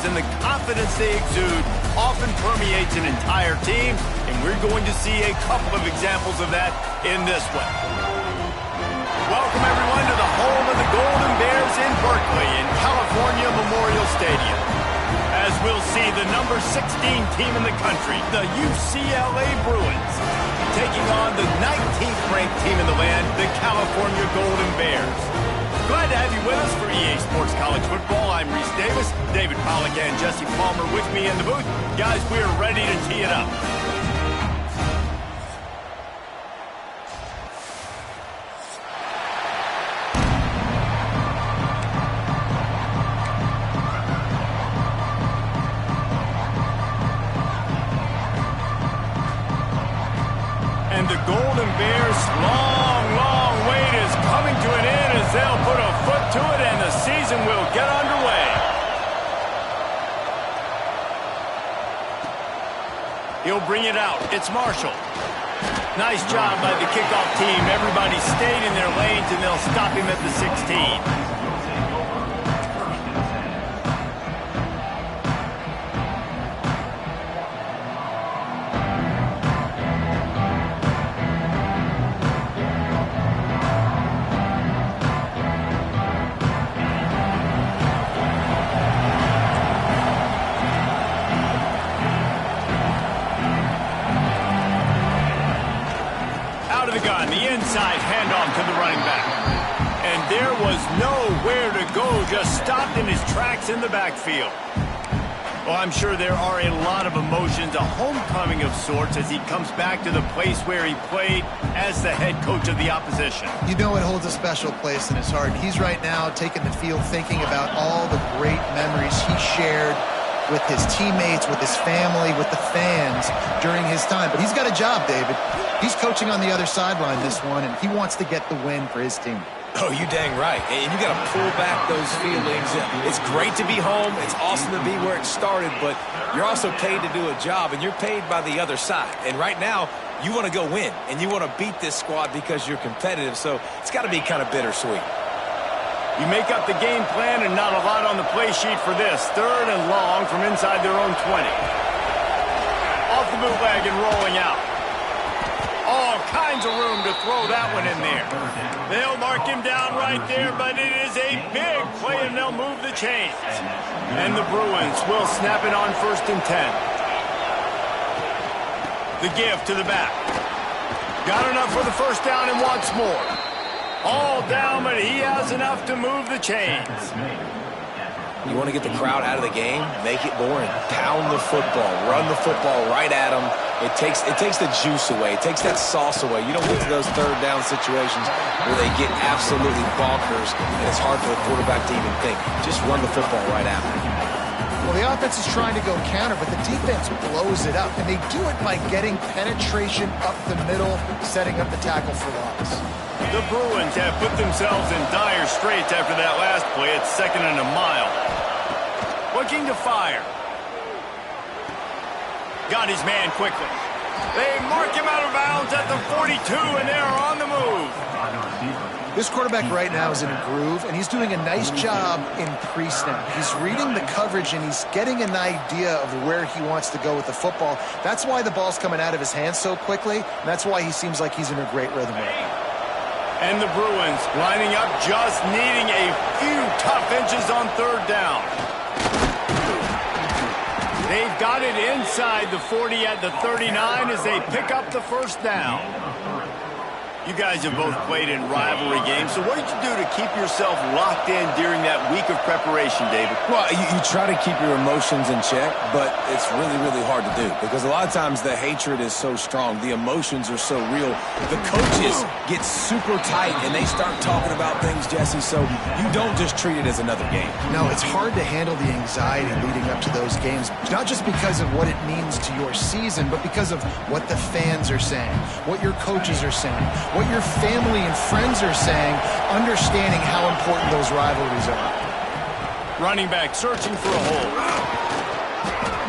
and the confidence they exude often permeates an entire team, and we're going to see a couple of examples of that in this one. Welcome, everyone, to the home of the Golden Bears in Berkeley in California Memorial Stadium. As we'll see the number 16 team in the country, the UCLA Bruins, taking on the 19th ranked team in the land, the California Golden Bears. Glad to have you with us for EA Sports College Football. I'm Reese Davis, David Pollack and Jesse Palmer with me in the booth. Guys, we're ready to tee it up. And the Golden Bears' long wait is coming to an end as they'll put a foot to it and the season will get underway. He'll bring it out. It's Marshall. Nice job by the kickoff team. Everybody stayed in their lanes and they'll stop him at the 16. The inside handoff to the running back. And there was nowhere to go, just stopped in his tracks in the backfield. Well, I'm sure there are a lot of emotions, a homecoming of sorts as he comes back to the place where he played as the head coach of the opposition. You know it holds a special place in his heart. He's right now taking the field thinking about all the great memories he shared with his teammates, with his family, with the fans during his time. But he's got a job, David. He's coaching on the other sideline this one, and he wants to get the win for his team. Oh, you dang right. And you got to pull back those feelings. It's great to be home. It's awesome to be where it started, but you're also paid to do a job, and you're paid by the other side. And right now, you want to go win, and you want to beat this squad because you're competitive, so it's got to be kind of bittersweet. You make up the game plan and not a lot on the play sheet for this. 3rd and long from inside their own 20. Off the bootleg and rolling out. All kinds of room to throw that one in there. They'll mark him down right there, but it is a big play and they'll move the chains. And the Bruins will snap it on 1st and 10. The give to the back. Got enough for the first down and wants more. All down, but he has enough to move the chains. You want to get the crowd out of the game, make it boring. Pound the football, run the football right at them. It takes the juice away. It takes that sauce away. You don't get to those 3rd down situations where they get absolutely bonkers, and it's hard for the quarterback to even think. Just run the football right at them. Well, the offense is trying to go counter, but the defense blows it up, and they do it by getting penetration up the middle, setting up the tackle for loss. The Bruins have put themselves in dire straits after that last play. It's 2nd and a mile. Looking to fire. Got his man quickly. They mark him out of bounds at the 42, and they're on the move. This quarterback right now is in a groove, and he's doing a nice job in pre-snap. He's reading the coverage, and he's getting an idea of where he wants to go with the football. That's why the ball's coming out of his hands so quickly, and that's why he seems like he's in a great rhythm right now. And the Bruins lining up, just needing a few tough inches on 3rd down. They've got it inside the 40 at the 39 as they pick up the 1st down. You guys have both played in rivalry games, so what did you do to keep yourself locked in during that week of preparation, David? Well, you try to keep your emotions in check, but it's really hard to do because a lot of times the hatred is so strong. The emotions are so real. The coaches get super tight, and they start talking about things, Jesse, so you don't just treat it as another game. No, it's hard to handle the anxiety leading up to those games, not just because of what it means to your season, but because of what the fans are saying, what your coaches are saying, what your family and friends are saying, understanding how important those rivalries are. Running back searching for a hole.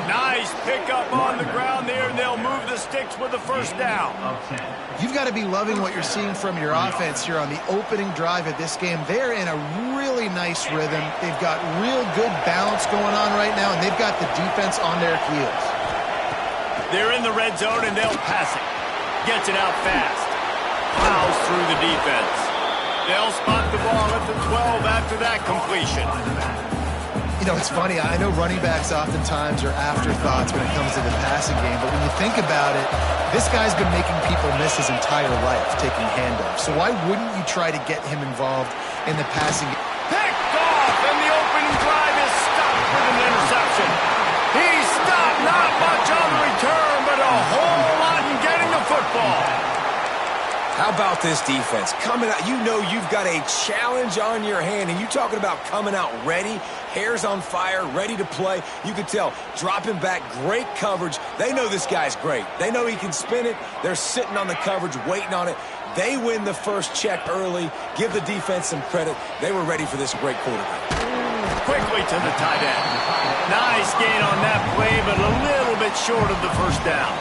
Nice pickup on the ground there, and they'll move the the sticks with the first down. You've got to be loving what you're seeing from your offense here on the opening drive of this game. They're in a really nice rhythm. They've got real good balance going on right now, and they've got the defense on their heels. They're in the red zone, and they'll pass it. Gets it out fast. Plows through the defense. They'll spot the ball at the 12 after that completion. You know, it's funny. I know running backs oftentimes are afterthoughts when it comes to the passing game, but when you think about it, this guy's been making people miss his entire life taking handoffs. So why wouldn't you try to get him involved in the passing game? Picked off, and the opening drive is stopped with an interception. He stopped, not much on the return, but a whole lot in getting the football. How about this defense? Coming out, you know you've got a challenge on your hand, and you talking about coming out ready, hair's on fire, ready to play. You can tell, dropping back, great coverage. They know this guy's great. They know he can spin it. They're sitting on the coverage, waiting on it. They win the first check early. Give the defense some credit. They were ready for this great quarterback. Quickly to the tight end. Nice gain on that play, but a little bit short of the first down.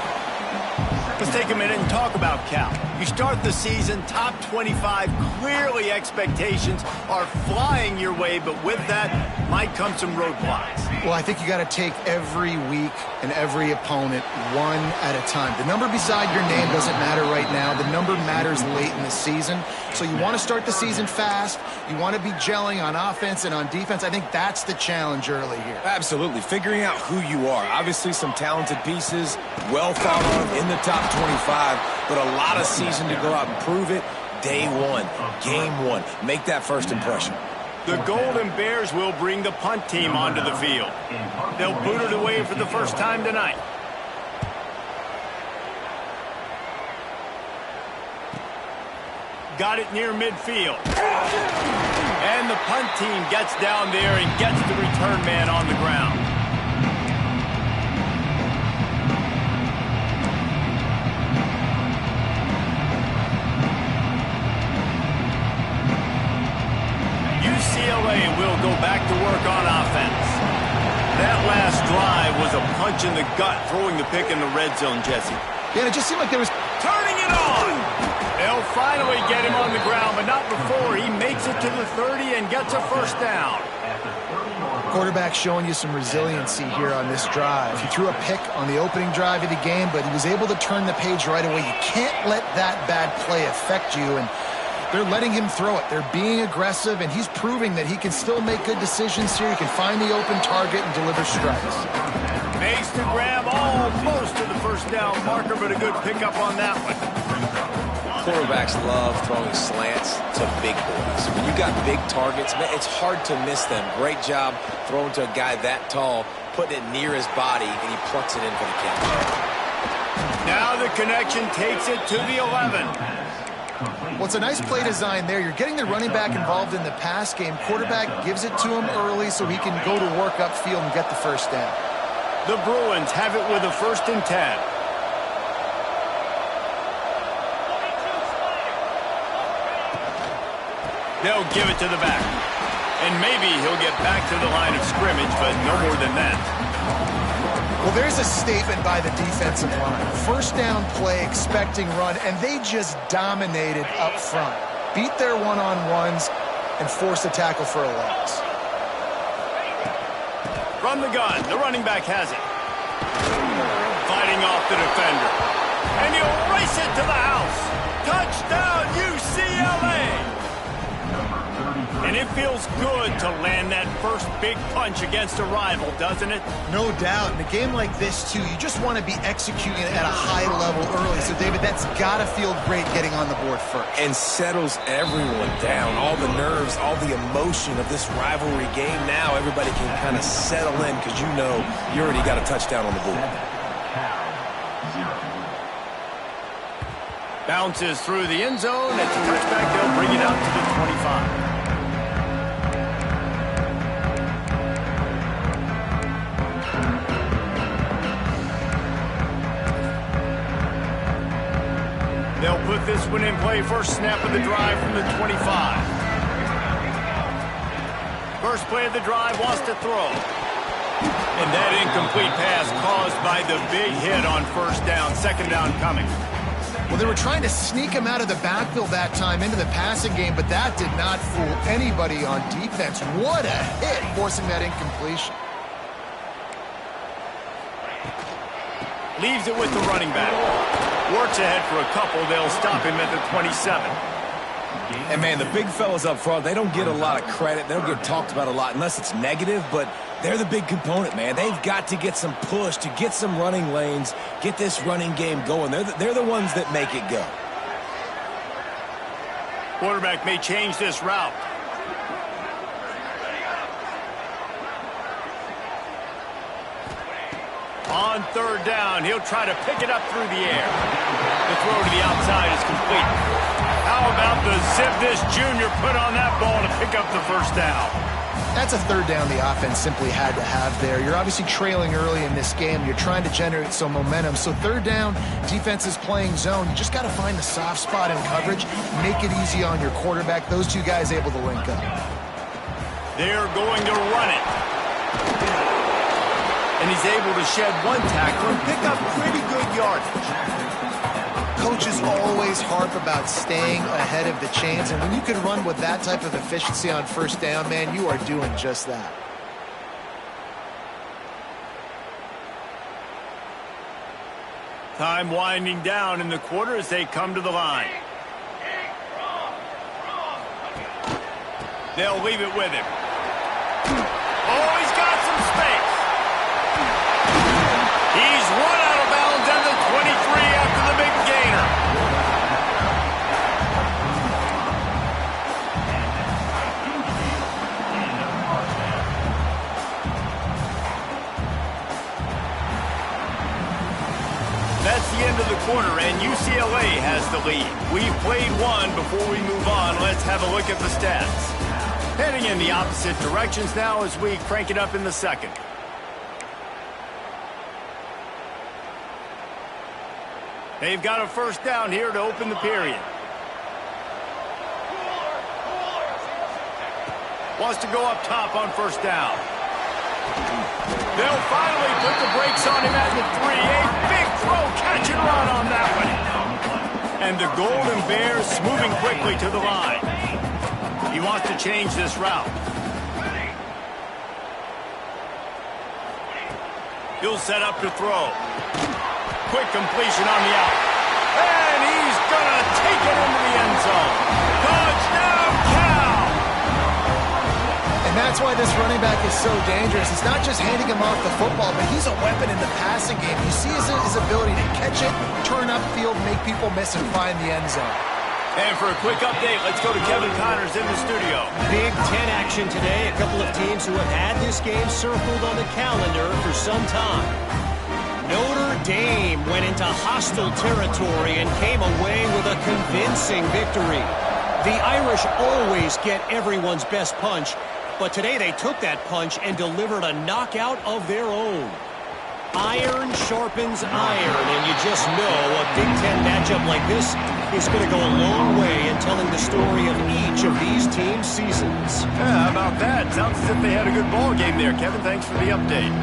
Let's take a minute and talk about Cal. You start the season top 25. Clearly expectations are flying your way, but with that might come some roadblocks. Well, I think you got to take every week and every opponent one at a time. The number beside your name doesn't matter right now. The number matters late in the season. So you want to start the season fast. You want to be gelling on offense and on defense. I think that's the challenge early here. Absolutely. Figuring out who you are. Obviously some talented pieces, well thought of in the top 25, but a lot of season to go out and prove it. Day one, game one. Make that first impression. The Golden Bears will bring the punt team onto the field. They'll boot it away for the first time tonight. Got it near midfield. And the punt team gets down there and gets the return man on the ground. UCLA will go back to work on offense. That last drive was a punch in the gut, throwing the pick in the red zone, Jesse. Yeah, it just seemed like there was... Turning it on! They'll finally get him on the ground, but not before he makes it to the 30 and gets a first down. Quarterback showing you some resiliency here on this drive. He threw a pick on the opening drive of the game, but he was able to turn the page right away. You can't let that bad play affect you, and they're letting him throw it. They're being aggressive, and he's proving that he can still make good decisions here. He can find the open target and deliver strikes. Makes the grab almost to the first down marker, but a good pickup on that one. Quarterbacks love throwing slants to big boys. When you got big targets, man, it's hard to miss them. Great job throwing to a guy that tall, putting it near his body, and he plucks it in for the catch. Now the connection takes it to the 11. Well, it's a nice play design there. You're getting the running back involved in the pass game. Quarterback gives it to him early so he can go to work upfield and get the first down. The Bruins have it with a 1st and 10. They'll give it to the back. And maybe he'll get back to the line of scrimmage, but no more than that. Well, there's a statement by the defensive line. First down play, expecting run, and they just dominated up front. Beat their one-on-ones and forced a tackle for a loss. From the gun, the running back has it. Fighting off the defender. And he'll race it to the house. Touchdown, UCLA! And it feels good to land that first big punch against a rival, doesn't it? No doubt. In a game like this, too, you just want to be executing at a high level early. So, David, that's got to feel great getting on the board first. And settles everyone down. All the nerves, all the emotion of this rivalry game. Now everybody can kind of settle in because you know you already got a touchdown on the board. Bounces through the end zone. It's a touchback. They'll bring it out to the 25. They'll put this one in play. First snap of the drive from the 25. First play of the drive, wants to throw. And that incomplete pass caused by the big hit on first down, second down coming. Well, they were trying to sneak him out of the backfield that time into the passing game, but that did not fool anybody on defense. What a hit, forcing that incompletion. Leaves it with the running back. Works ahead for a couple. They'll stop him at the 27. And, man, the big fellas up front, they don't get a lot of credit. They don't get talked about a lot unless it's negative, but they're the big component, man. They've got to get some push, to get some running lanes, get this running game going. They're the ones that make it go. Quarterback may change this route. On third down, he'll try to pick it up through the air. The throw to the outside is complete. How about the zip this junior put on that ball to pick up the first down? That's a third down the offense simply had to have there. You're obviously trailing early in this game. You're trying to generate some momentum. So third down, defense is playing zone. You just got to find the soft spot in coverage, make it easy on your quarterback. Those two guys able to link up. They're going to run it. And he's able to shed one tackle and pick up pretty good yardage. Coaches always harp about staying ahead of the chains, and when you can run with that type of efficiency on first down, man, you are doing just that. Time winding down in the quarter as they come to the line. They'll leave it with him. Oh, he's got some space. He's run out of bounds at the 23 after the big gainer. That's the end of the quarter, and UCLA has the lead. We've played one. Before we move on, let's have a look at the stats. Heading in the opposite directions now as we crank it up in the second. They've got a first down here to open the period. Wants to go up top on first down. They'll finally put the brakes on him at the 3. A big throw, catch and run on that one. And the Golden Bears moving quickly to the line. He wants to change this route. He'll set up to throw. Quick completion on the out. And he's going to take it into the end zone. Touchdown, Cal! And that's why this running back is so dangerous. It's not just handing him off the football, but he's a weapon in the passing game. You see his ability to catch it, turn upfield, make people miss, and find the end zone. And for a quick update, let's go to Kevin Connors in the studio. Big Ten action today. A couple of teams who have had this game circled on the calendar for some time. Notre Dame went into hostile territory and came away with a convincing victory. The Irish always get everyone's best punch, but today they took that punch and delivered a knockout of their own. Iron sharpens iron, and you just know a Big Ten matchup like this is going to go a long way in telling the story of each of these teams' seasons. Yeah, how about that? Sounds as if they had a good ball game there. Kevin, thanks for the update.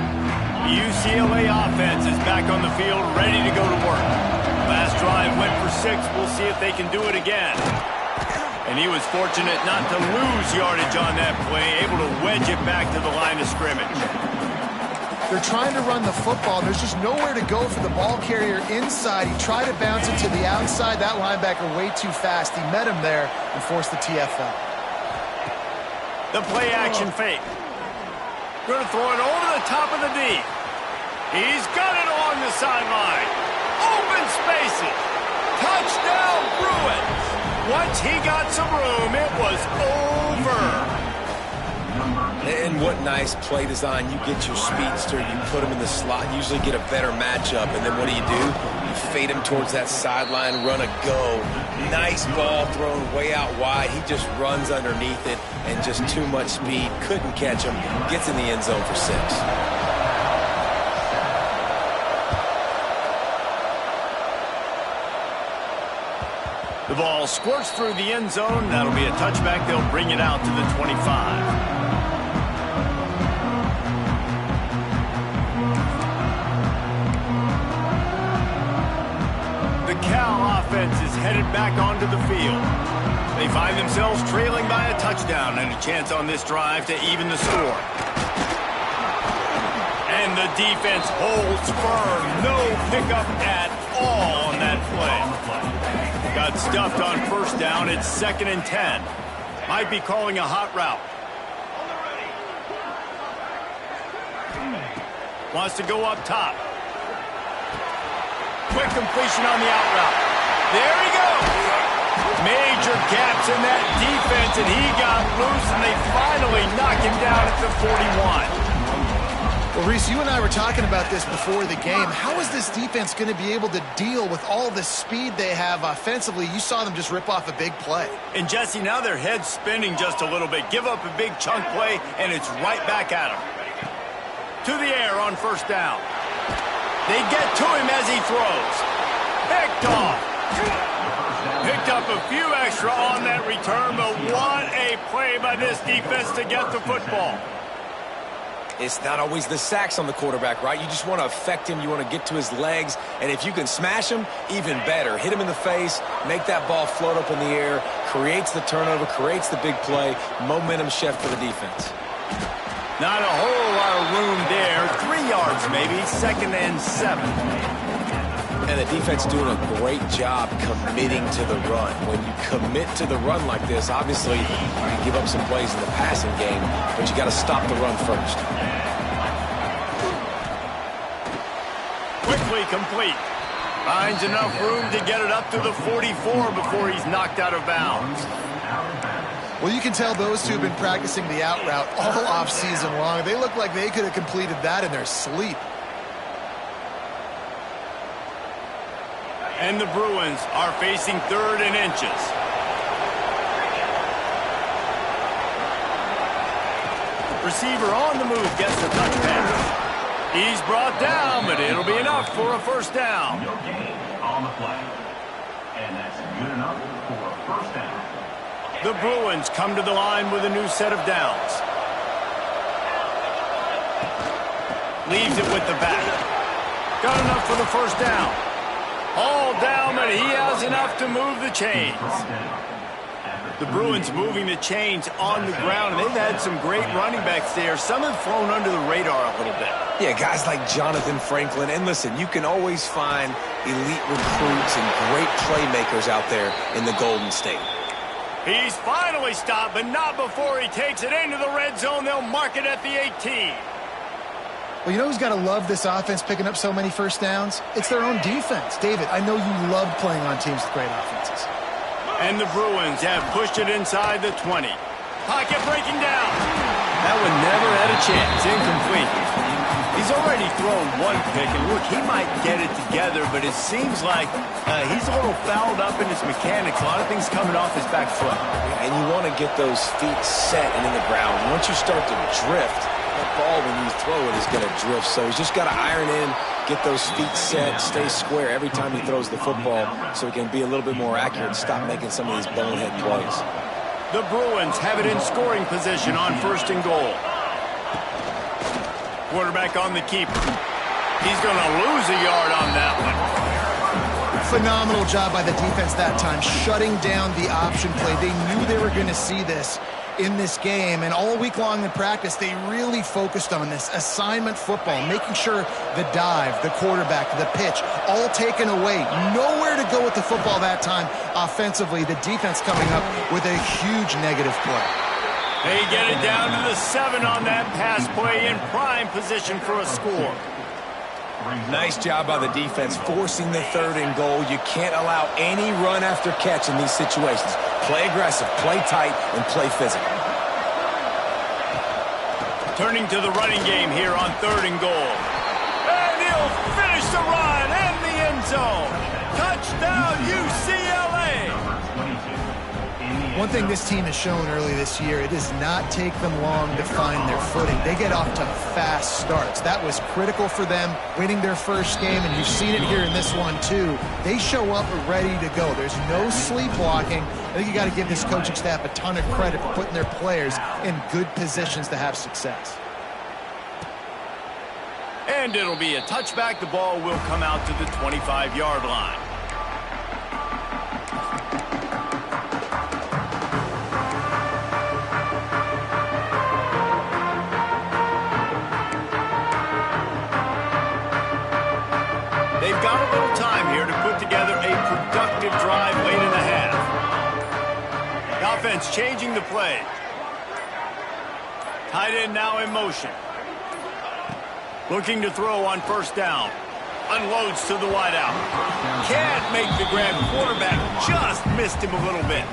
UCLA offense is back on the field, ready to go to work. Last drive went for 6. We'll see if they can do it again. And he was fortunate not to lose yardage on that play, able to wedge it back to the line of scrimmage. They're trying to run the football. There's just nowhere to go for the ball carrier inside. He tried to bounce it to the outside. That linebacker way too fast. He met him there and forced the TFL. The play action fake. Going to throw it over the top of the D. He's got it along the sideline. Open spaces. Touchdown, Bruins. Once he got some room, it was over. And what nice play design. You get your speedster, you put him in the slot, usually get a better matchup, and then what do? You fade him towards that sideline, run a go. Nice ball thrown way out wide. He just runs underneath it, and just too much speed. Couldn't catch him. Gets in the end zone for 6. The ball squirts through the end zone. That'll be a touchback. They'll bring it out to the 25. defense is headed back onto the field. They find themselves trailing by a touchdown and a chance on this drive to even the score. And the defense holds firm. No pickup at all on that play. Got stuffed on first down. It's 2nd and 10. Might be calling a hot route. Wants to go up top. Quick completion on the out route. There he goes. Major gaps in that defense, and he got loose, and they finally knock him down at the 41. Well, Reese, you and I were talking about this before the game. How is this defense going to be able to deal with all the speed they have offensively? You saw them just rip off a big play. And, Jesse, now their head's spinning just a little bit. Give up a big chunk play, and it's right back at them. To the air on first down. They get to him as he throws. Picked off. Picked up a few extra on that return, but what a play by this defense to get the football. It's not always the sacks on the quarterback, right? You just want to affect him. You want to get to his legs. And if you can smash him, even better. Hit him in the face, make that ball float up in the air, creates the turnover, creates the big play, momentum shift for the defense. Not a whole lot of room there. 3 yards maybe, 2nd and 7. And the defense doing a great job committing to the run. When you commit to the run like this, obviously you can give up some plays in the passing game, but you got to stop the run first. Quickly complete. Finds enough room to get it up to the 44 before he's knocked out of bounds. Well, you can tell those two have been practicing the out route all off season long. They look like they could have completed that in their sleep. And the Bruins are facing 3rd and inches. Receiver on the move gets the touch pass. He's brought down, but it'll be enough for a first down. No gain on the play. And that's good enough for a first down. The Bruins come to the line with a new set of downs. Leaves it with the back. Got enough for the first down. All down, but he has enough to move the chains. The Bruins moving the chains on the ground, and they've had some great running backs there. Some have flown under the radar a little bit. Yeah, guys like Jonathan Franklin. And listen, you can always find elite recruits and great playmakers out there in the Golden State. He's finally stopped, but not before he takes it into the red zone. They'll mark it at the 18. Well, you know who's got to love this offense picking up so many first downs? It's their own defense. David, I know you love playing on teams with great offenses. And the Bruins have pushed it inside the 20. Pocket breaking down. That one never had a chance. Incomplete. He's already thrown one pick, and look, he might get it together, but it seems like he's a little fouled up in his mechanics. A lot of things coming off his back foot. And you want to get those feet set and in the ground. Once you start to drift, that ball, when you throw it, is going to drift. So he's just got to iron in, get those feet set, stay square every time he throws the football so he can be a little bit more accurate and stop making some of these bonehead plays. The Bruins have it in scoring position on 1st and goal. Quarterback on the keeper. He's going to lose a yard on that one. Phenomenal job by the defense that time, shutting down the option play. They knew they were going to see this in this game, and all week long in practice, they really focused on this assignment football, making sure the dive, the quarterback, the pitch, all taken away. Nowhere to go with the football that time offensively. The defense coming up with a huge negative play. They get it down to the 7 on that pass play, in prime position for a score. Nice job by the defense forcing the 3rd and goal. You can't allow any run after catch in these situations. Play aggressive, play tight, and play physical. Turning to the running game here on 3rd and goal. And he'll finish the run in the end zone. Touchdown, UCLA! One thing this team has shown early this year, it does not take them long to find their footing. They get off to fast starts. That was critical for them, winning their first game, and you've seen it here in this one too. They show up ready to go. There's no sleepwalking. I think you got to give this coaching staff a ton of credit for putting their players in good positions to have success. And it'll be a touchback. The ball will come out to the 25-yard line. got a little time here to put together a productive drive late in the half. The offense changing the play. Tight end now in motion. Looking to throw on first down. Unloads to the wideout. Can't make the grab. Quarterback just missed him a little bit.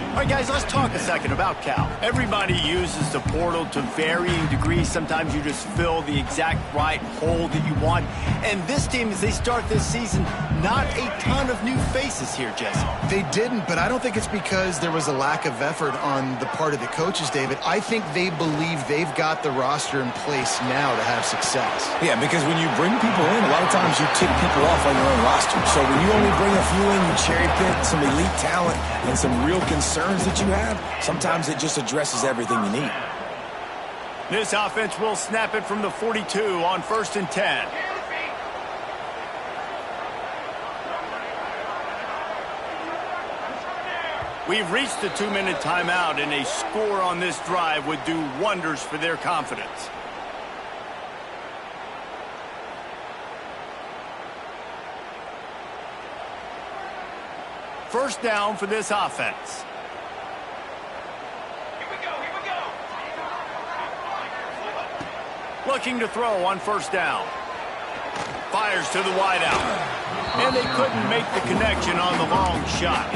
All right, guys, let's talk a second about Cal. Everybody uses the portal to varying degrees. Sometimes you just fill the exact right hole that you want. And this team, as they start this season, not a ton of new faces here, Jesse. They didn't, but I don't think it's because there was a lack of effort on the part of the coaches, David. I think they believe they've got the roster in place now to have success. Yeah, because when you bring people in, a lot of times you tick people off on your own roster. So when you only bring a few in, you cherry pick some elite talent and some real concerns that you have, sometimes it just addresses everything you need. This offense will snap it from the 42 on 1st and 10. We've reached the 2-minute timeout, and a score on this drive would do wonders for their confidence. First down for this offense. Looking to throw on first down. Fires to the wideout. And they couldn't make the connection on the long shot.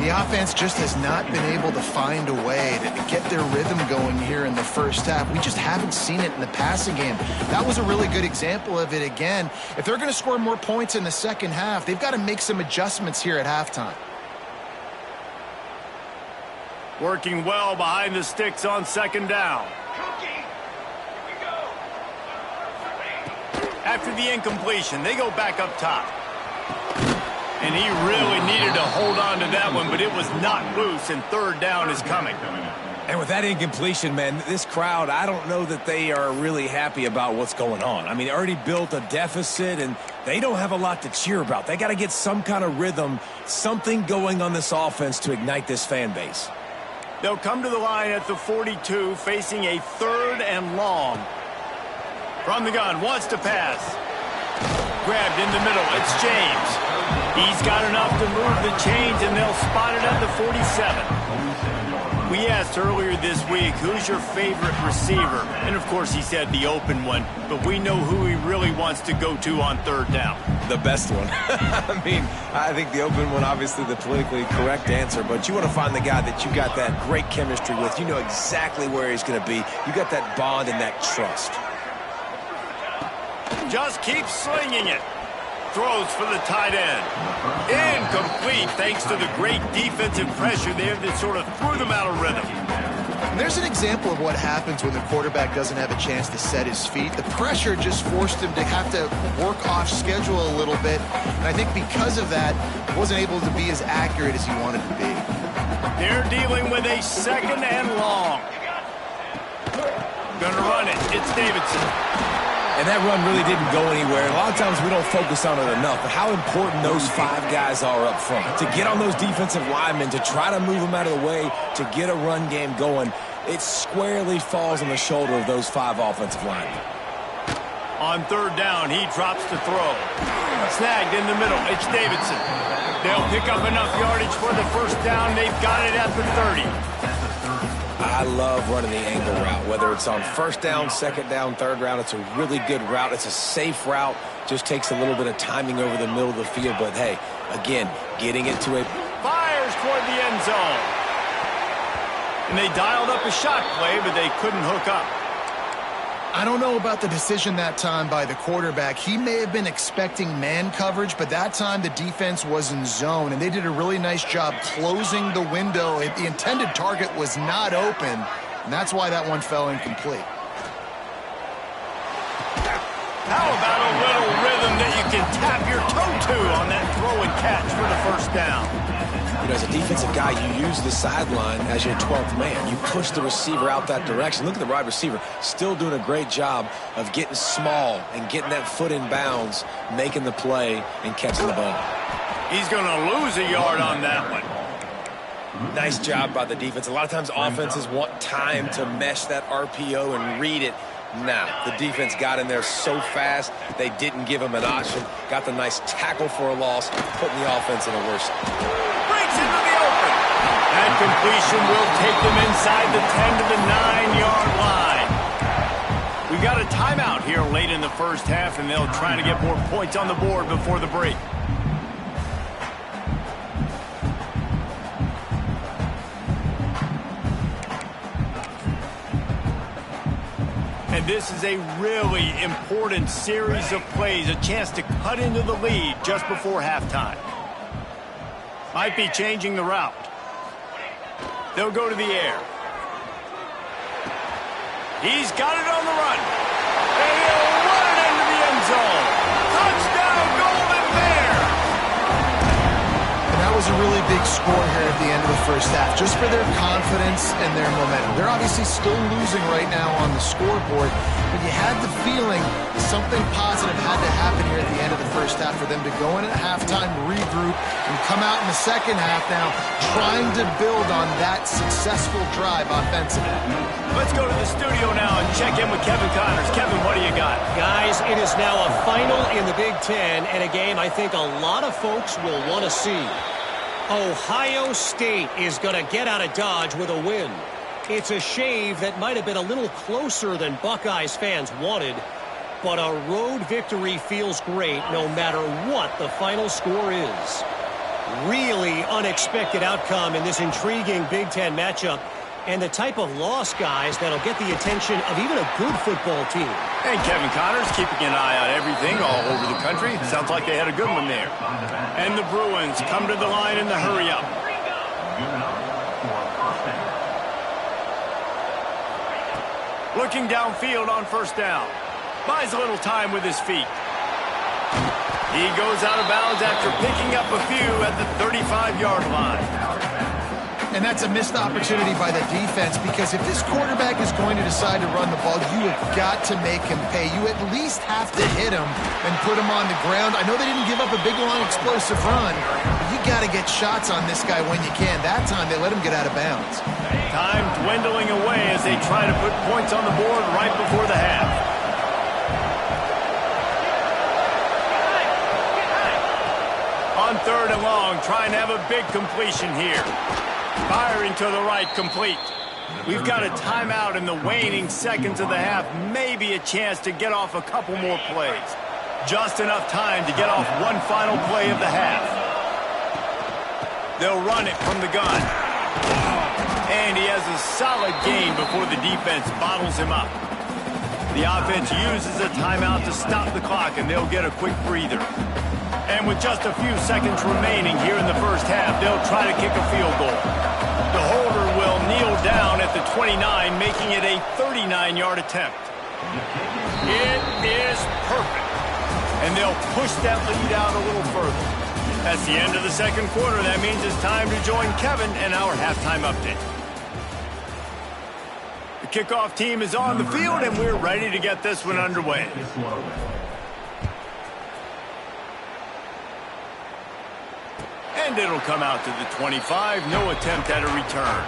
The offense just has not been able to find a way to get their rhythm going here in the first half. We just haven't seen it in the passing game. That was a really good example of it again. If they're going to score more points in the second half, they've got to make some adjustments here at halftime. Working well behind the sticks on second down. After the incompletion, they go back up top. And he really needed to hold on to that one, but it was not loose, and third down is coming. And with that incompletion, man, this crowd, I don't know that they are really happy about what's going on. I mean, they already built a deficit, and they don't have a lot to cheer about. They got to get some kind of rhythm, something going on this offense to ignite this fan base. They'll come to the line at the 42, facing a 3rd and long. From the gun, wants to pass. Grabbed in the middle, it's James. He's got enough to move the chains, and they'll spot it at the 47. We asked earlier this week, who's your favorite receiver? And, of course, he said the open one, but we know who he really wants to go to on third down. The best one. I mean, I think the open one, obviously the politically correct answer, but you want to find the guy that you got that great chemistry with. You know exactly where he's going to be. You got that bond and that trust. Just keeps slinging it. Throws for the tight end. Incomplete thanks to the great defensive pressure there that sort of threw them out of rhythm. There's an example of what happens when the quarterback doesn't have a chance to set his feet. The pressure just forced him to have to work off schedule a little bit. And I think because of that, he wasn't able to be as accurate as he wanted to be. They're dealing with a 2nd and long. Gonna run it. It's Davidson. And that run really didn't go anywhere. And a lot of times we don't focus on it enough, but how important those 5 guys are up front. To get on those defensive linemen, to try to move them out of the way, to get a run game going, it squarely falls on the shoulder of those 5 offensive linemen. On third down, he drops to throw. Snagged in the middle, it's Davidson. They'll pick up enough yardage for the first down. They've got it at the 30. I love running the angle route, whether it's on first down, second down, third round. It's a really good route. It's a safe route. Just takes a little bit of timing over the middle of the field. But, hey, again, getting it to a... Fires toward the end zone. And they dialed up a shot play, but they couldn't hook up. I don't know about the decision that time by the quarterback. He may have been expecting man coverage, but that time the defense was in zone, and they did a really nice job closing the window. The intended target was not open, and that's why that one fell incomplete. How about a little rhythm that you can tap your toe to on that throw and catch for the first down? You know, as a defensive guy, you use the sideline as your 12th man. You push the receiver out that direction. Look at the wide receiver, still doing a great job of getting small and getting that foot in bounds, making the play, and catching the ball. He's going to lose a yard on that one. Nice job by the defense. A lot of times offenses want time to mesh that RPO and read it. Nah, the defense got in there so fast, they didn't give him an option. Got the nice tackle for a loss, putting the offense in a worse. Breaks into the open. That completion will take them inside the 10 to the 9-yard line. We got a timeout here late in the first half, and they'll try to get more points on the board before the break. And this is a really important series of plays, a chance to cut into the lead just before halftime. Might be changing the route. They'll go to the air. He's got it on the run. And he'll run it into the end zone. Touchdown, Golden Bear! And that was a really big score here at the end of the first half, just for their confidence and their momentum. They're obviously still losing right now on the scoreboard, but you had the feeling something positive had to happen here at the end of the first half for them to go in at halftime, regroup, and come out in the second half now trying to build on that successful drive offensively. Let's go to the studio now and check in with Kevin Connors. Kevin, what do you got? Guys, it is now a final in the Big Ten, and a game I think a lot of folks will want to see. Ohio State is going to get out of Dodge with a win. It's a shave that might have been a little closer than Buckeyes fans wanted, but a road victory feels great no matter what the final score is. Really unexpected outcome in this intriguing Big Ten matchup, and the type of loss, guys, that'll get the attention of even a good football team. And Kevin Connors keeping an eye on everything all over the country. Sounds like they had a good one there. And the Bruins come to the line in the hurry-up. Looking downfield on first down. Buys a little time with his feet. He goes out of bounds after picking up a few at the 35-yard line. And that's a missed opportunity by the defense, because if this quarterback is going to decide to run the ball, you have got to make him pay. You at least have to hit him and put him on the ground. I know they didn't give up a big, long, explosive run, but you got to get shots on this guy when you can. That time, they let him get out of bounds. Time dwindling away as they try to put points on the board right before the half. On third and long, trying to have a big completion here. Firing to the right, complete. We've got a timeout in the waning seconds of the half. Maybe a chance to get off a couple more plays. Just enough time to get off one final play of the half. They'll run it from the gun. And he has a solid gain before the defense bottles him up. The offense uses a timeout to stop the clock, and they'll get a quick breather. And with just a few seconds remaining here in the first half, they'll try to kick a field goal. The holder will kneel down at the 29, making it a 39-yard attempt. It is perfect. And they'll push that lead out a little further. That's the end of the second quarter. That means it's time to join Kevin and our halftime update. The kickoff team is on the field, and we're ready to get this one underway. And it'll come out to the 25. No attempt at a return.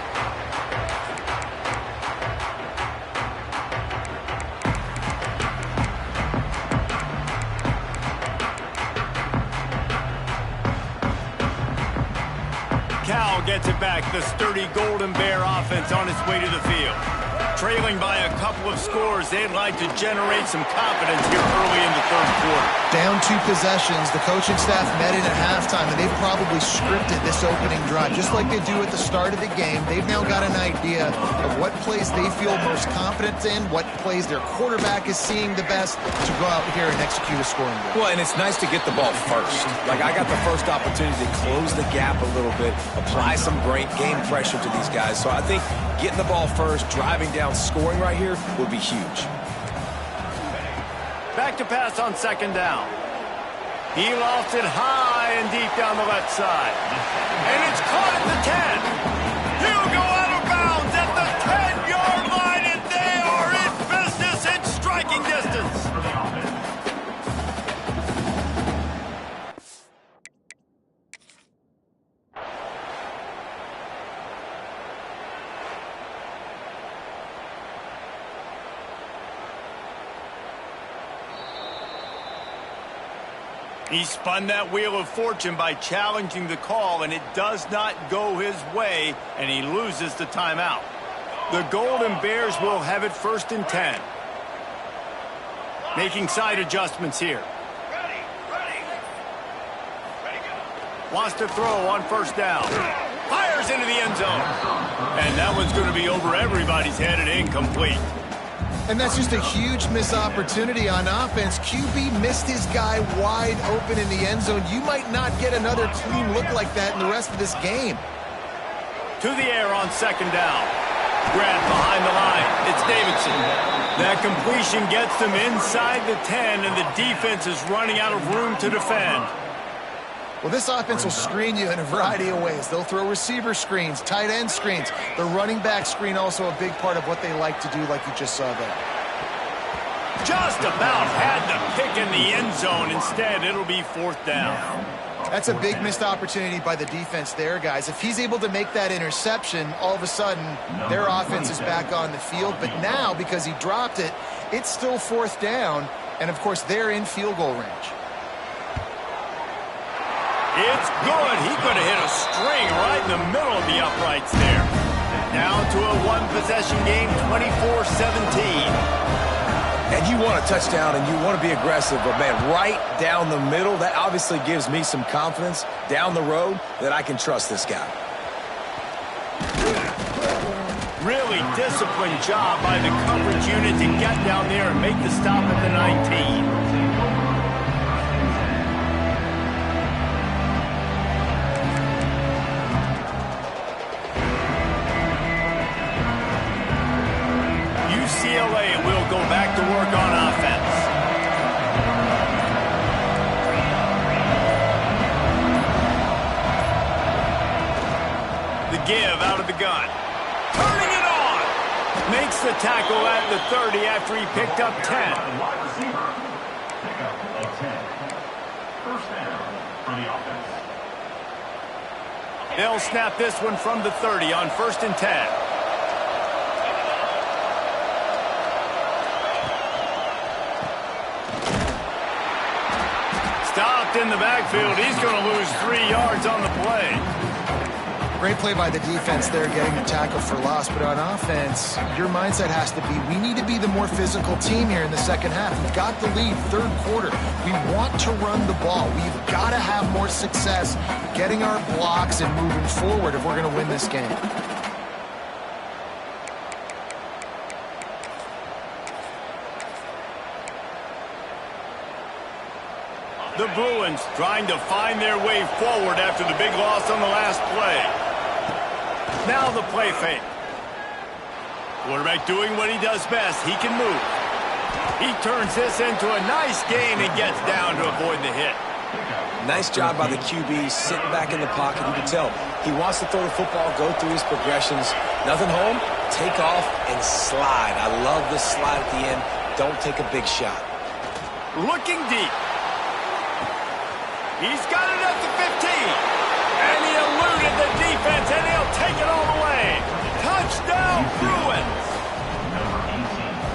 Cal gets it back. The sturdy Golden Bear offense on its way to the field. Trailing by a couple of scores, they'd like to generate some confidence here early in the third quarter. Down 2 possessions, the coaching staff met in at halftime, and they've probably scripted this opening drive. Just like they do at the start of the game, they've now got an idea of what plays they feel most confident in, what plays their quarterback is seeing the best to go out here and execute a scoring drive. Well, and it's nice to get the ball first. Like, I got the first opportunity to close the gap a little bit, apply some great game pressure to these guys. So I think getting the ball first, driving down, scoring right here would be huge. Back to pass on second down. He lost it high and deep down the left side. And it's caught at the 10. He'll go out of bounds at the 10-yard line, and they are in business in striking distance. He spun that wheel of fortune by challenging the call, and it does not go his way, and he loses the timeout. The Golden Bears will have it 1st and 10. Making side adjustments here. Wants to throw on 1st down. Fires into the end zone. And that one's going to be over everybody's head and incomplete. And that's just a huge missed opportunity on offense. QB missed his guy wide open in the end zone. You might not get another clean look like that in the rest of this game. To the air on 2nd down. Grab behind the line. It's Davidson. That completion gets them inside the 10, and the defense is running out of room to defend. Well, this offense will screen you in a variety of ways. They'll throw receiver screens, tight end screens. The running back screen also a big part of what they like to do, like you just saw there. Just about had the pick in the end zone. Instead, it'll be 4th down. That's a big missed opportunity by the defense there, guys. If he's able to make that interception, all of a sudden, their offense is back on the field. But now, because he dropped it, it's still 4th down. And, of course, they're in field goal range. It's good. He could have hit a string right in the middle of the uprights there. Down to a one-possession game, 24-17. And you want a touchdown and you want to be aggressive, but, man, right down the middle, that obviously gives me some confidence down the road that I can trust this guy. Really disciplined job by the coverage unit to get down there and make the stop at the 19. UCLA will go back to work on offense. The give out of the gun. Turning it on. Makes the tackle at the 30 after he picked up 10. Wide receiver. Pickup of 10. 1st down for the offense. They'll snap this one from the 30 on 1st and 10. Stopped in the backfield. He's going to lose 3 yards on the play. Great play by the defense there, getting the tackle for loss. But on offense, your mindset has to be, we need to be the more physical team here in the 2nd half. We've got the lead, 3rd quarter. We want to run the ball. We've got to have more success getting our blocks and moving forward if we're going to win this game. The Bruins trying to find their way forward after the big loss on the last play. Now the play fake. Quarterback doing what he does best. He can move. He turns this into a nice gain and gets down to avoid the hit. Nice job by the QB, sitting back in the pocket. You can tell he wants to throw the football, go through his progressions. Nothing home, take off and slide. I love the slide at the end. Don't take a big shot. Looking deep. He's got it at the 15. And he eluded the defense, and he'll take it all the way. Touchdown, Bruins.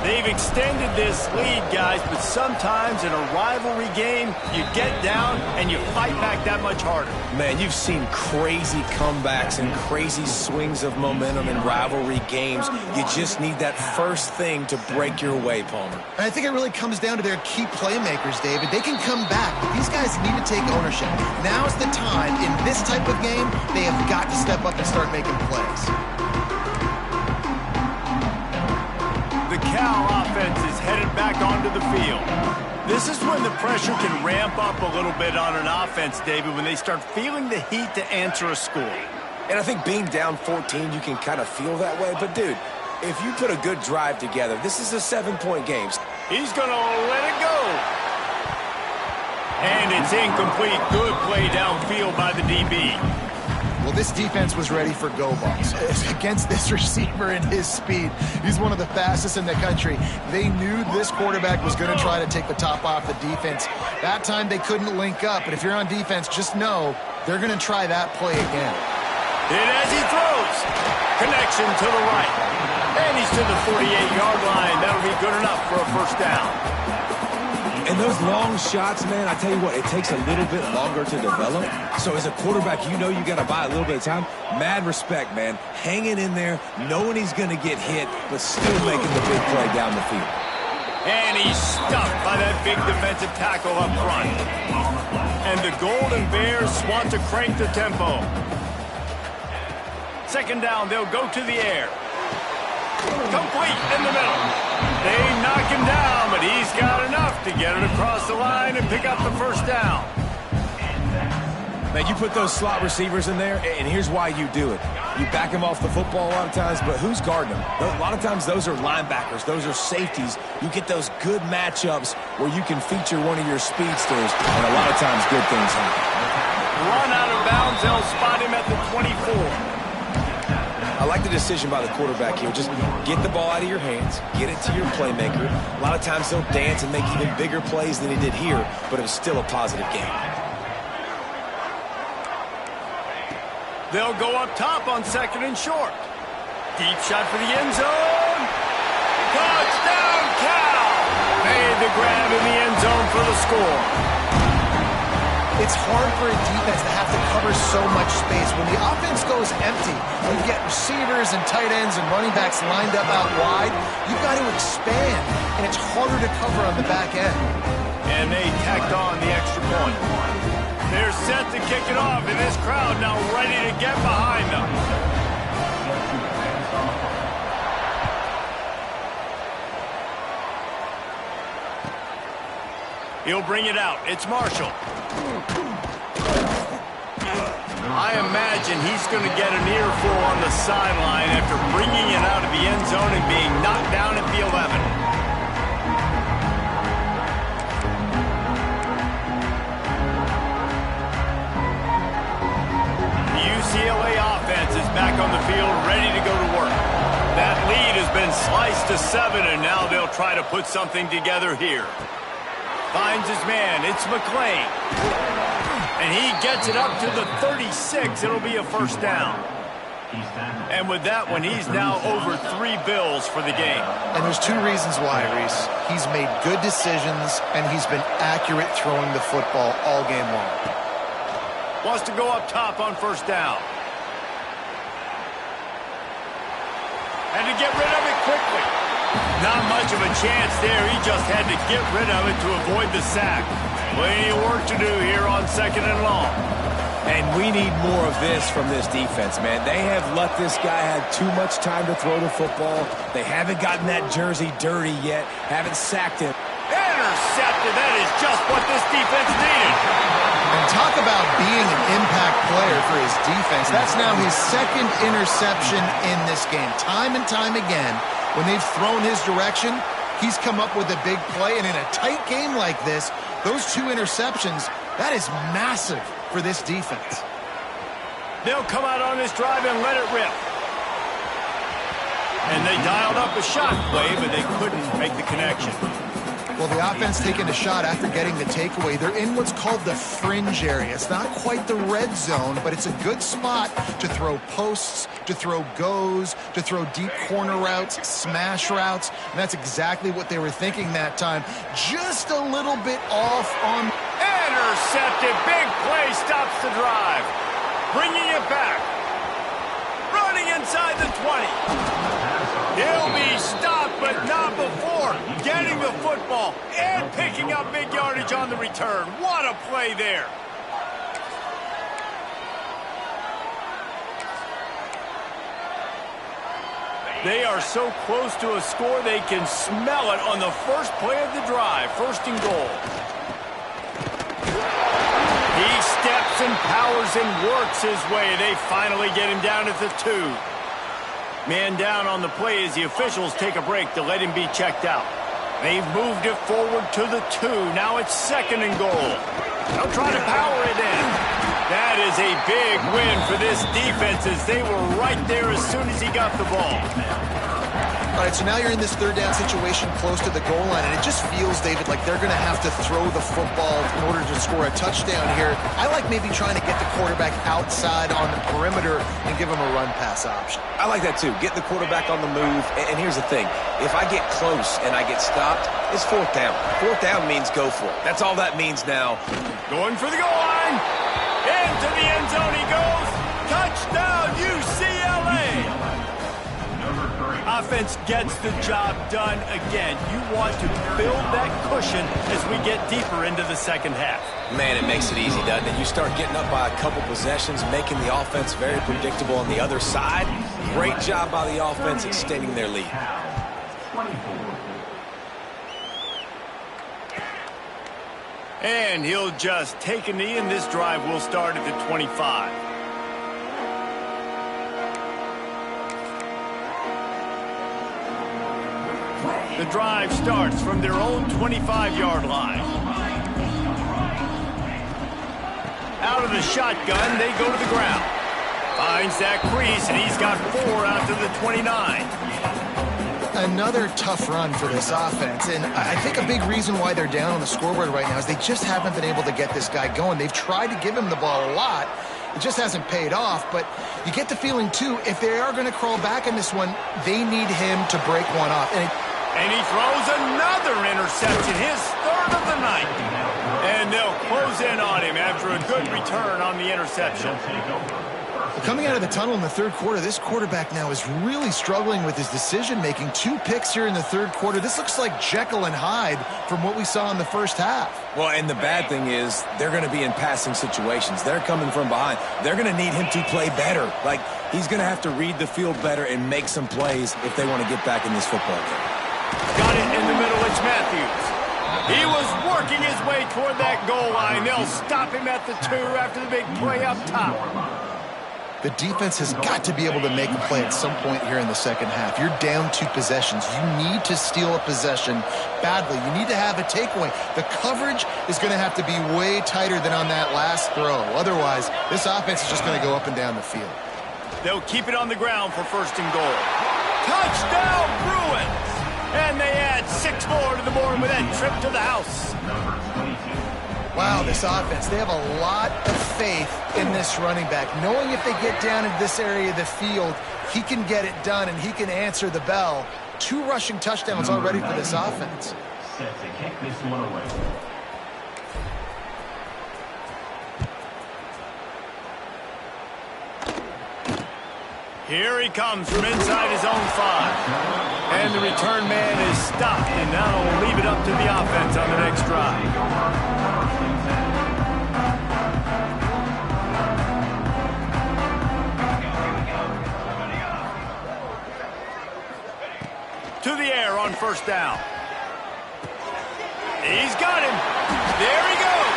They've extended this lead, guys, but sometimes in a rivalry game, you get down and you fight back that much harder. Man, you've seen crazy comebacks and crazy swings of momentum in rivalry games. You just need that first thing to break your way, Palmer. And I think it really comes down to their key playmakers, David. They can come back, but these guys need to take ownership. Now's the time. In this type of game, they have got to step up and start making plays. The Cal offense is headed back onto the field. This is when the pressure can ramp up a little bit on an offense, David, when they start feeling the heat to answer a score. And I think being down 14, you can kind of feel that way. But, dude, if you put a good drive together, this is a 7-point game. He's going to let it go. And it's incomplete. Good play downfield by the DB. Well, this defense was ready for go balls. Against this receiver and his speed, he's one of the fastest in the country. They knew this quarterback was going to try to take the top off the defense. That time they couldn't link up, but if you're on defense, just know they're going to try that play again. And as he throws, connection to the right. And he's to the 48-yard line. That'll be good enough for a 1st down. And those long shots, man, I tell you what, it takes a little bit longer to develop. So as a quarterback, you know you got to buy a little bit of time. Mad respect, man. Hanging in there, knowing he's going to get hit, but still making the big play down the field. And he's stuffed by that big defensive tackle up front. And the Golden Bears want to crank the tempo. Second down, they'll go to the air. Complete in the middle. They knock him down, but he's got enough to get it across the line and pick up the first down. Man, you put those slot receivers in there, and here's why you do it. You back them off the football a lot of times, but who's guarding them? A lot of times those are linebackers. Those are safeties. You get those good matchups where you can feature one of your speedsters, and a lot of times good things happen. Run out of bounds. They'll spot him at the 24. I like the decision by the quarterback here. Just get the ball out of your hands, get it to your playmaker. A lot of times they'll dance and make even bigger plays than he did here, but it was still a positive game. They'll go up top on second and short. Deep shot for the end zone. Touchdown, Cal! Made the grab in the end zone for the score. It's hard for a defense to have to cover so much space. When the offense goes empty, you get receivers and tight ends and running backs lined up out wide. You've got to expand, and it's harder to cover on the back end. And they tacked on the extra point. They're set to kick it off, and this crowd now ready to get behind them. He'll bring it out. It's Marshall. I imagine he's going to get an earful on the sideline after bringing it out of the end zone and being knocked down at the 11. The UCLA offense is back on the field, ready to go to work. That lead has been sliced to 7, and now they'll try to put something together here. Finds his man. It's McClain. And he gets it up to the 36. It'll be a first down. And with that one, he's now over 3 bills for the game. And there's 2 reasons why, Reese. He's made good decisions, and he's been accurate throwing the football all game long. Wants to go up top on first down. And to get rid of it quickly. Not much of a chance there. He just had to get rid of it to avoid the sack. Plenty of work to do here on second and long. And we need more of this from this defense, man. They have let this guy have too much time to throw the football. They haven't gotten that jersey dirty yet. Haven't sacked him. Intercepted. That is just what this defense needed. And talk about being an impact player for his defense. That's now his 2nd interception in this game. Time and time again, when they've thrown his direction, he's come up with a big play. And in a tight game like this, those 2 interceptions, that is massive for this defense. They'll come out on this drive and let it rip. And they dialed up a shot play, but they couldn't make the connection. Well, the offense taking a shot after getting the takeaway. They're in what's called the fringe area. It's not quite the red zone, but it's a good spot to throw posts, to throw goes, to throw deep corner routes, smash routes. And that's exactly what they were thinking that time. Just a little bit off on... Intercepted. Big play stops the drive. Bringing it back. Running inside the 20. He'll be stopped, but not before getting the football and picking up big yardage on the return. What a play there. They are so close to a score, they can smell it on the first play of the drive. First and goal. He steps and powers and works his way. They finally get him down at the 2. Man down on the play as the officials take a break to let him be checked out. They've moved it forward to the 2. Now it's second and goal. They'll try to power it in. That is a big win for this defense as they were right there as soon as he got the ball. All right, so now you're in this third down situation close to the goal line, and it just feels, David, like they're going to have to throw the football in order to score a touchdown here. I like maybe trying to get the quarterback outside on the perimeter and give him a run-pass option. I like that too. Get the quarterback on the move. And here's the thing. If I get close and I get stopped, it's fourth down. Fourth down means go for it. That's all that means now. Going for the goal line. Into the end zone he goes. Touchdown, UCLA. Offense gets the job done again. You want to build that cushion as we get deeper into the second half. Man, it makes it easy, doesn't it? You start getting up by a couple possessions, making the offense very predictable on the other side. Great job by the offense extending their lead. And he'll just take a knee, and this drive will start at the 25. The drive starts from their own 25-yard line. Out of the shotgun, they go to the ground. Finds that crease, and he's got 4 out to the 29. Another tough run for this offense, and I think a big reason why they're down on the scoreboard right now is they just haven't been able to get this guy going. They've tried to give him the ball a lot. It just hasn't paid off, but you get the feeling, too, if they are going to crawl back in this one, they need him to break one off. And he throws another interception, his third of the night. And they'll close in on him after a good return on the interception. Coming out of the tunnel in the third quarter, this quarterback now is really struggling with his decision-making. 2 picks here in the third quarter. This looks like Jekyll and Hyde from what we saw in the first half. Well, and the bad thing is they're going to be in passing situations. They're coming from behind. They're going to need him to play better. Like, he's going to have to read the field better and make some plays if they want to get back in this football game. Got it in the middle. It's Matthews. He was working his way toward that goal line. They'll stop him at the 2 after the big play up top. The defense has got to be able to make a play at some point here in the second half. You're down 2 possessions. You need to steal a possession badly. You need to have a takeaway. The coverage is going to have to be way tighter than on that last throw. Otherwise, this offense is just going to go up and down the field. They'll keep it on the ground for 1st and goal. Touchdown, Bruins! And they add 6 more to the board with that trip to the house. Wow, this offense, they have a lot of faith in this running back. Knowing if they get down into this area of the field, he can get it done and he can answer the bell. 2 rushing touchdowns already for this offense. Set to kick this one away. Here he comes from inside his own 5. And the return man is stopped, and now will leave it up to the offense on the next drive. To the air on 1st down. He's got him. There he goes.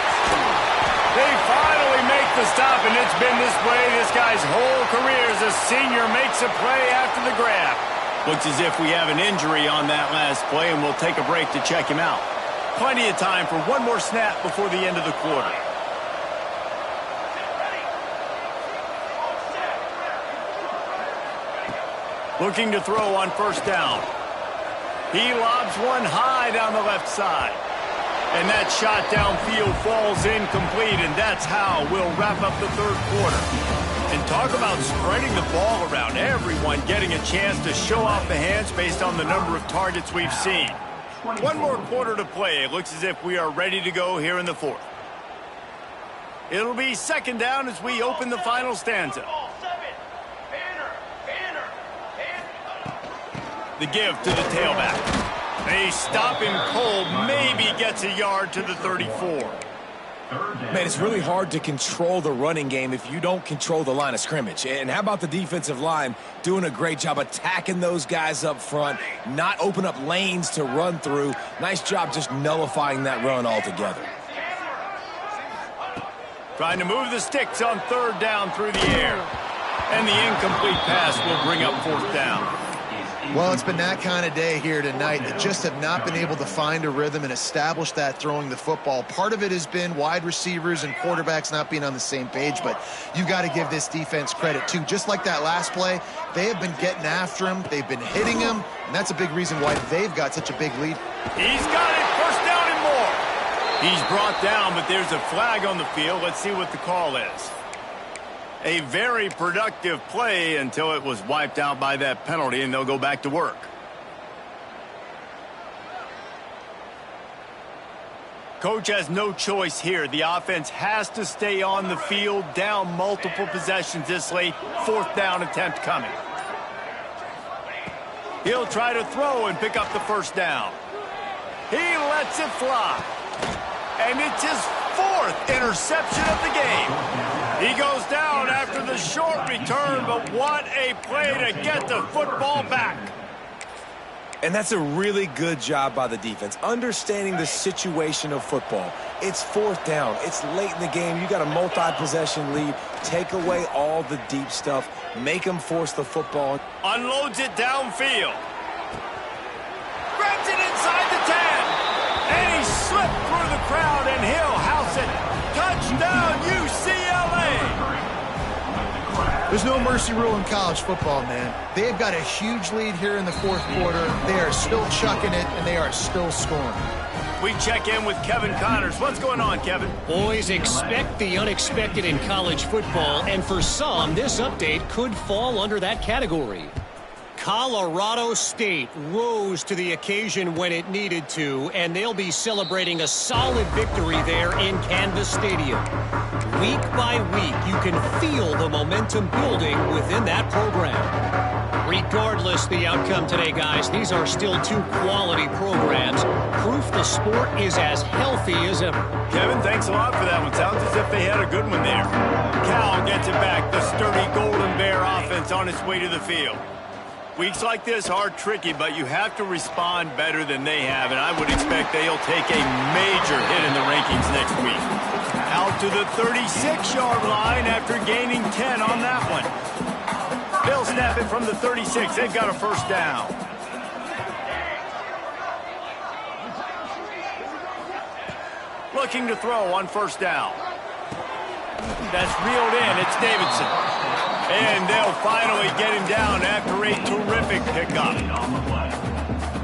They finally make the stop, and it's been this way this guy's whole career as a senior makes a play after the grab. Looks as if we have an injury on that last play, and we'll take a break to check him out. Plenty of time for one more snap before the end of the quarter. Looking to throw on 1st down. He lobs one high down the left side. And that shot downfield falls incomplete, and that's how we'll wrap up the third quarter. And talk about spreading the ball around. Everyone getting a chance to show off the hands based on the number of targets we've seen. 1 more quarter to play. It looks as if we are ready to go here in the 4th. It'll be 2nd down as we open the final stanza. The give to the tailback. They stop him cold, maybe gets a yard to the 34. Man, it's really hard to control the running game if you don't control the line of scrimmage. And how about the defensive line doing a great job attacking those guys up front, not open up lanes to run through. Nice job just nullifying that run altogether. Trying to move the sticks on 3rd down through the air. And the incomplete pass will bring up 4th down. Well, it's been that kind of day here tonight. They just have not been able to find a rhythm and establish that throwing the football. Part of it has been wide receivers and quarterbacks not being on the same page, but you got to give this defense credit too. Just like that last play, they have been getting after him. They've been hitting him, and that's a big reason why they've got such a big lead. He's got it. First down and more. He's brought down, but there's a flag on the field. Let's see what the call is. A very productive play until it was wiped out by that penalty, and they'll go back to work. Coach has no choice here. The offense has to stay on the field, down multiple possessions this late. Fourth down attempt coming. He'll try to throw and pick up the first down. He lets it fly. And it's his fourth interception of the game. He goes down after the short return, but what a play to get the football back. And that's a really good job by the defense, understanding the situation of football. It's fourth down. It's late in the game. You got a multi-possession lead. Take away all the deep stuff. Make them force the football. Unloads it downfield. Grabs it inside the 10. And he slipped through the crowd, and he'll house it. Touchdown, UCLA. There's no mercy rule in college football, man. They've got a huge lead here in the fourth quarter. They are still chucking it, and they are still scoring. We check in with Kevin Connors. What's going on, Kevin? Boys, expect the unexpected in college football, and for some, this update could fall under that category. Colorado State rose to the occasion when it needed to, and they'll be celebrating a solid victory there in Canvas Stadium. Week by week, you can feel the momentum building within that program. Regardless the outcome today, guys, these are still two quality programs. Proof the sport is as healthy as ever. Kevin, thanks a lot for that one. Sounds as if they had a good one there. Cal gets it back. The sturdy Golden Bear offense on its way to the field. Weeks like this are tricky, but you have to respond better than they have, and I would expect they'll take a major hit in the rankings next week. Out to the 36-yard line after gaining 10 on that one. They'll snap it from the 36. They've got a first down. Looking to throw on first down. That's reeled in. It's Davidson. And they'll finally get him down after a terrific pickup.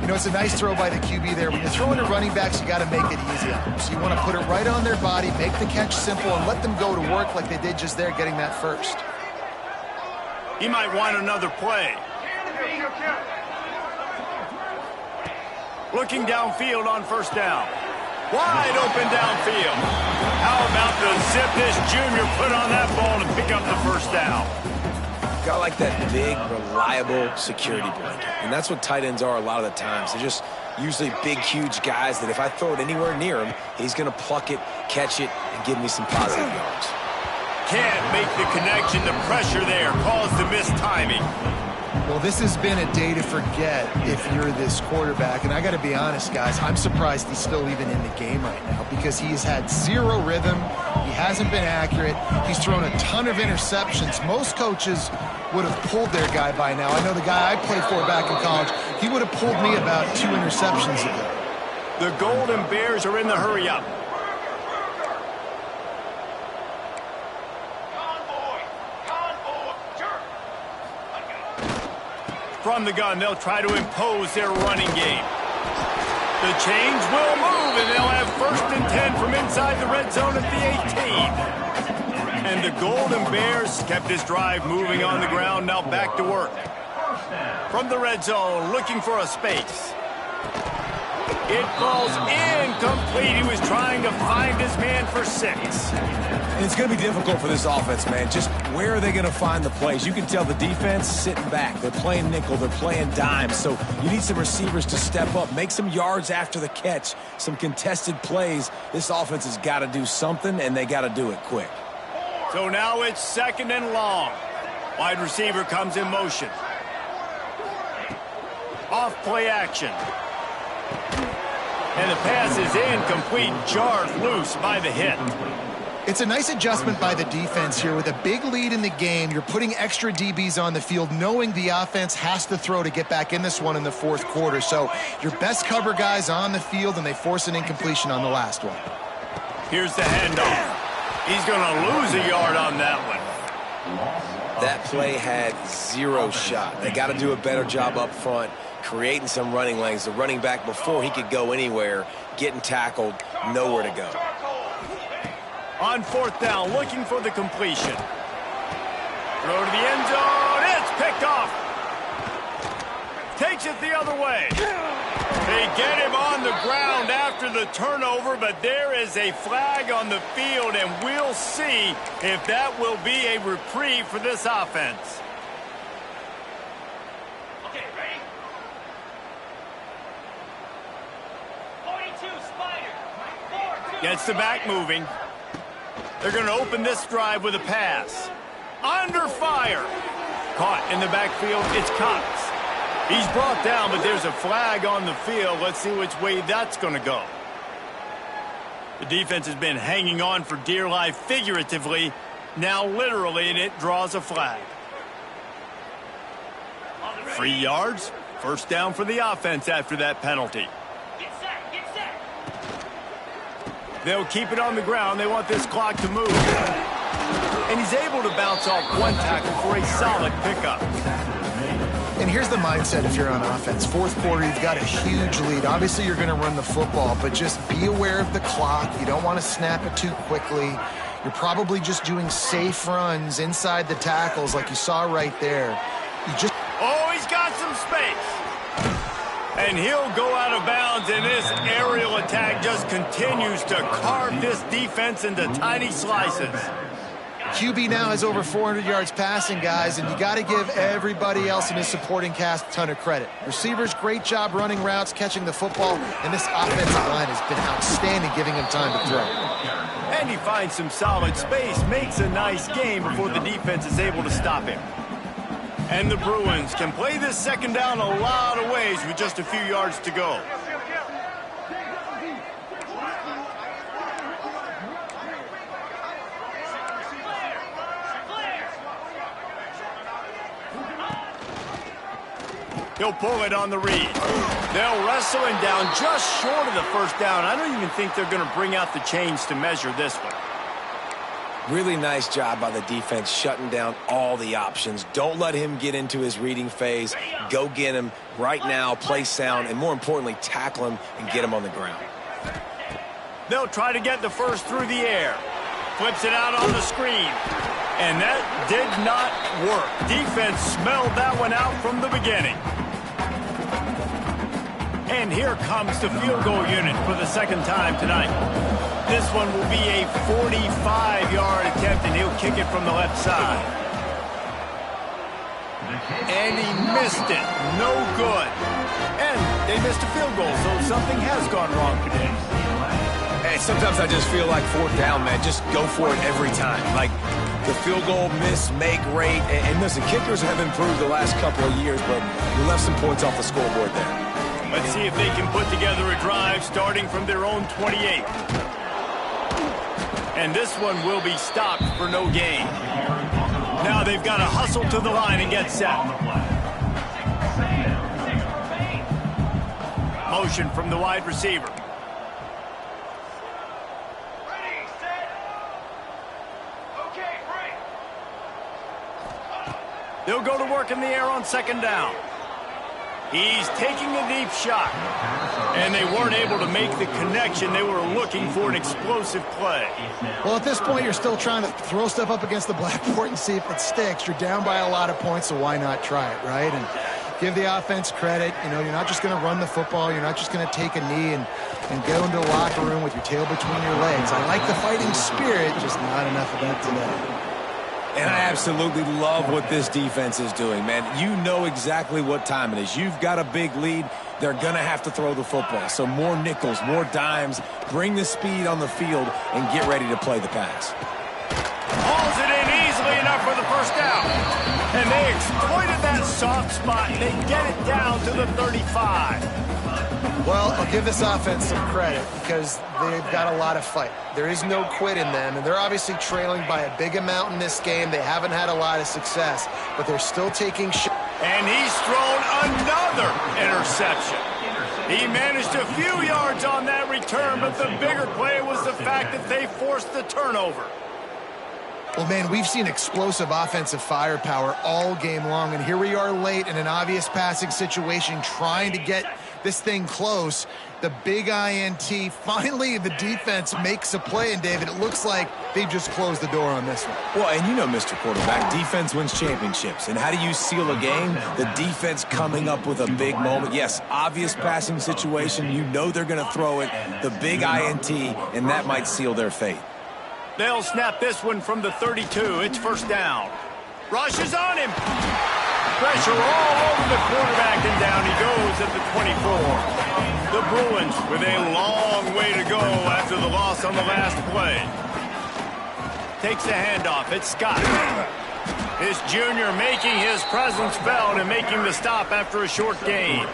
You know, it's a nice throw by the QB there. When you're throwing to running backs, you got to make it easy on them. So you want to put it right on their body, make the catch simple, and let them go to work like they did just there, getting that first. He might want another play. Looking downfield on first down. Wide open downfield. How about the zip this junior put on that ball and pick up the first down? Got like that big, reliable security blanket. And that's what tight ends are a lot of the times. They're just usually big, huge guys that if I throw it anywhere near him, he's going to pluck it, catch it, and give me some positive yards. Can't make the connection. The pressure there caused the missed timing. Well, this has been a day to forget if you're this quarterback. And I got to be honest, guys, I'm surprised he's still even in the game right now because he has had zero rhythm. He hasn't been accurate. He's thrown a ton of interceptions. Most coaches would have pulled their guy by now. I know the guy I played for back in college, he would have pulled me about 2 interceptions ago. The Golden Bears are in the hurry-up. From the gun, they'll try to impose their running game. The chains will move, and they'll have first and 10 from inside the red zone at the 18. And the Golden Bears kept this drive moving on the ground, now back to work. From the red zone, looking for a space. It falls incomplete. He was trying to find his man for 6. And it's going to be difficult for this offense, man. Just where are they going to find the plays? You can tell the defense sitting back. They're playing nickel. They're playing dime. So you need some receivers to step up, make some yards after the catch, some contested plays. This offense has got to do something, and they got to do it quick. So now it's second and long. Wide receiver comes in motion. Off play action. And the pass is incomplete, jarred loose by the hit. It's a nice adjustment by the defense here. With a big lead in the game, you're putting extra DBs on the field, knowing the offense has to throw to get back in this one in the fourth quarter. So your best cover guys on the field, and they force an incompletion on the last one. Here's the handoff. He's going to lose a yard on that one. That play had zero shot. They got to do a better job up front, creating some running lanes. The running back, before he could go anywhere, getting tackled, nowhere to go. On fourth down, looking for the completion. Throw to the end zone. It's picked off. Takes it the other way. They get him on the ground after the turnover, but there is a flag on the field, and we'll see if that will be a reprieve for this offense. Okay, ready? 42 Spider. 4-2. Gets the back moving. They're going to open this drive with a pass. Under fire. Caught in the backfield. It's Cox. He's brought down, but there's a flag on the field. Let's see which way that's going to go. The defense has been hanging on for dear life figuratively, now literally, and it draws a flag. 3 yards. First down for the offense after that penalty. Get set, get set. They'll keep it on the ground. They want this clock to move. And he's able to bounce off one tackle for a solid pickup. And here's the mindset if you're on offense. Fourth quarter, you've got a huge lead. Obviously, you're going to run the football, but just be aware of the clock. You don't want to snap it too quickly. You're probably just doing safe runs inside the tackles like you saw right there. Oh, he's got some space. And he'll go out of bounds, and this aerial attack just continues to carve this defense into tiny slices. QB now has over 400 yards passing, guys, and you got to give everybody else in his supporting cast a ton of credit. Receivers, great job running routes, catching the football, and this offensive line has been outstanding, giving him time to throw. And he finds some solid space, makes a nice game before the defense is able to stop him. And the Bruins can play this second down a lot of ways with just a few yards to go. He'll pull it on the read. They'll wrestle him down just short of the first down. I don't even think they're going to bring out the chains to measure this one. Really nice job by the defense shutting down all the options. Don't let him get into his reading phase. Go get him right now, play sound, and more importantly, tackle him and get him on the ground. They'll try to get the first through the air. Flips it out on the screen. And that did not work. Defense smelled that one out from the beginning. And here comes the field goal unit for the second time tonight. This one will be a 45-yard attempt, and he'll kick it from the left side. And he missed it. No good. And they missed a field goal, so something has gone wrong today. Hey, sometimes I just feel like fourth down, man. Just go for it every time. Like the field goal miss, make rate. And listen, kickers have improved the last couple of years, but we left some points off the scoreboard there. Let's see if they can put together a drive starting from their own 28. And this one will be stopped for no gain. Now they've got to hustle to the line and get set. Motion from the wide receiver. Ready, set. Okay, break. They'll go to work in the air on second down. He's taking a deep shot. And they weren't able to make the connection. They were looking for an explosive play. Well, at this point, you're still trying to throw stuff up against the blackboard and see if it sticks. You're down by a lot of points, so why not try it, right? And give the offense credit. You know, you're not just going to run the football. You're not just going to take a knee and go into a locker room with your tail between your legs. I like the fighting spirit, just not enough of that today. And I absolutely love what this defense is doing, man. You know exactly what time it is. You've got a big lead. They're going to have to throw the football. So more nickels, more dimes, bring the speed on the field, and get ready to play the pass. Hauls it in easily enough for the first down. And they exploited that soft spot. They get it down to the 35. Well, I'll give this offense some credit because they've got a lot of fight. There is no quit in them, and they're obviously trailing by a big amount in this game. They haven't had a lot of success, but they're still taking shots. And he's thrown another interception. He managed a few yards on that return, but the bigger play was the fact that they forced the turnover. Well, man, we've seen explosive offensive firepower all game long, and here we are late in an obvious passing situation trying to get this thing close. The big INT, finally the defense makes a play, and David, it looks like they've just closed the door on this one. Well, and you know, Mr. Quarterback, defense wins championships. And how do you seal a game? The defense coming up with a big moment. Yes, obvious passing situation. You know they're going to throw it. The big INT, and that might seal their fate. They'll snap this one from the 32. It's first down. Rush is on him. Pressure all over the quarterback, and down he goes at the 24. The Bruins with a long way to go after the loss on the last play. Takes the handoff. It's Scott. This junior making his presence felt and making the stop after a short gain.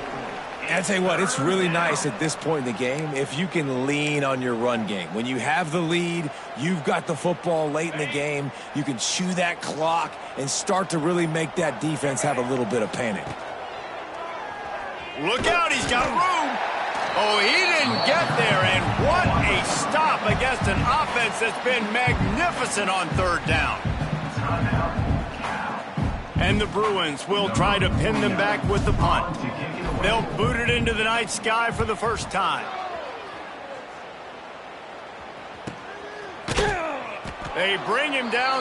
And I tell you what, it's really nice at this point in the game if you can lean on your run game. When you have the lead, you've got the football late in the game, you can chew that clock and start to really make that defense have a little bit of panic. Look out, he's got room. Oh, he didn't get there, and what a stop against an offense that's been magnificent on third down. And the Bruins will try to pin them back with the punt. They'll boot it into the night sky for the first time. They bring him down